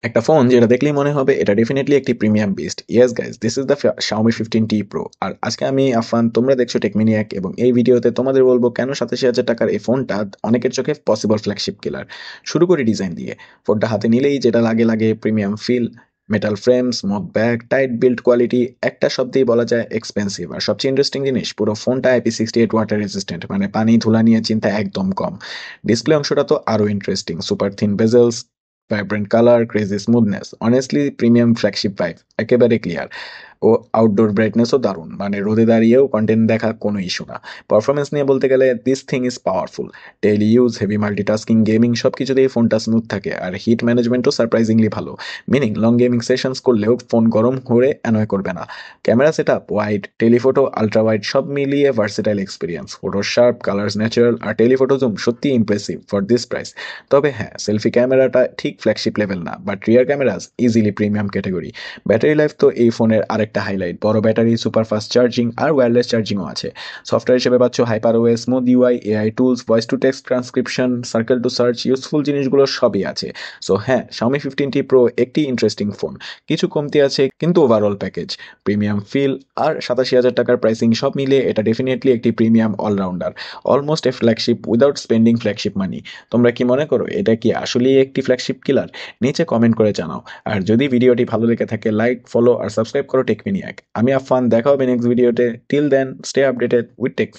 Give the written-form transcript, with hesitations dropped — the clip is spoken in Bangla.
একটা ফোন যেটা দেখলেই মনে হবে এটা ডেফিনেটলি একটি premium beast. Yes guys, this is the Xiaomi 15T Pro। আর আজকে আমি আফান, তোমরা দেখছো টেকমিনিয়াক, এবং এই ভিডিওতে তোমাদের বলবো কেন 87,000 টাকার এই ফোনটা অনেকের চোখে পসিবল ফ্ল্যাগশিপ কিলার। শুরু করি ডিজাইন দিয়ে। ফোনটা হাতে নিলেই যেটা লাগে লাগে premium feel. Metal frame, smooth back, tight build quality, একটা শব্দেই বলা যায় এক্সপেন্সিভ। আর সবচেয়ে ইন্টারেস্টিং জিনিস, পুরো ফোনটা IP68 ওয়াটার রেজিস্ট্যান্ট, মানে পানি ধুলা নিয়ে চিন্তা একদম কম। ডিসপ্লে অংশটা তো আরো interesting, super thin বেজেলস, vibrant colour, crazy smoothness, honestly premium flagship vibe, একেবারে ক্লিয়ার। ও আউটডোর ব্রাইটনেসও দারুণ, মানে রোদে দাঁড়িয়েও কন্টেন্ট দেখা কোনো ইস্যু না। পারফরমেন্স নিয়ে বলতে গেলে this thing is powerful. Daily use, heavy multitasking, gaming সব কিছুতেই ফোনটা স্মুথ থাকে, আর হিট ম্যানেজমেন্টও সারপ্রাইজিংলি ভালো। মিনিং লং গেমিং সেশনস করলেও ফোন গরম করে অ্যানয় করবে না। Camera setup wide, telephoto ultra wide, সব মিলিয়ে versatile experience. Photo sharp, colours natural, আর টেলিফোটো জুম সত্যি ইমপ্রেসিভ ফর দিস প্রাইস। তবে হ্যাঁ, সেলফি ক্যামেরাটা ঠিক ফ্ল্যাগশিপ লেভেল না, but rear cameras easily premium category. Battery life তো এই ফোনের আরেকটা হাইলাইট, বড় ব্যাটারি, সুপার ফাস্ট চার্জিং, আর ওয়্যারলেস চার্জিংও আছে। সফটওয়্যার হিসেবে পাচ্ছ hyper OS, smooth UI, AI tools, voice to text transcription, circle to search, useful জিনিসগুলো সবই আছে। সো হ্যাঁ, Xiaomi 15T Pro একটি ইন্টারেস্টিং ফোন। কিছু কমতি আছে, কিন্তু ওভারঅল প্যাকেজ, প্রিমিয়াম ফিল, আর 87,000 টাকার প্রাইসিং সব মিলিয়ে এটা ডেফিনেটলি একটি premium allrounder. Almost a flagship without spending flagship মানি। তোমরা কি মনে করো এটা কি আসলেই একটি ফ্ল্যাগশিপ কিলার? নিচে কমেন্ট করে জানাও। আর যদি ভিডিওটি ভালো লেগে থাকে, লাইক, ফলো আর সাবস্ক্রাইব করো টেকমিনিয়াক। আমি আফান, দেখা হবে নেক্সট ভিডিওতে। Till then, stay updated with take.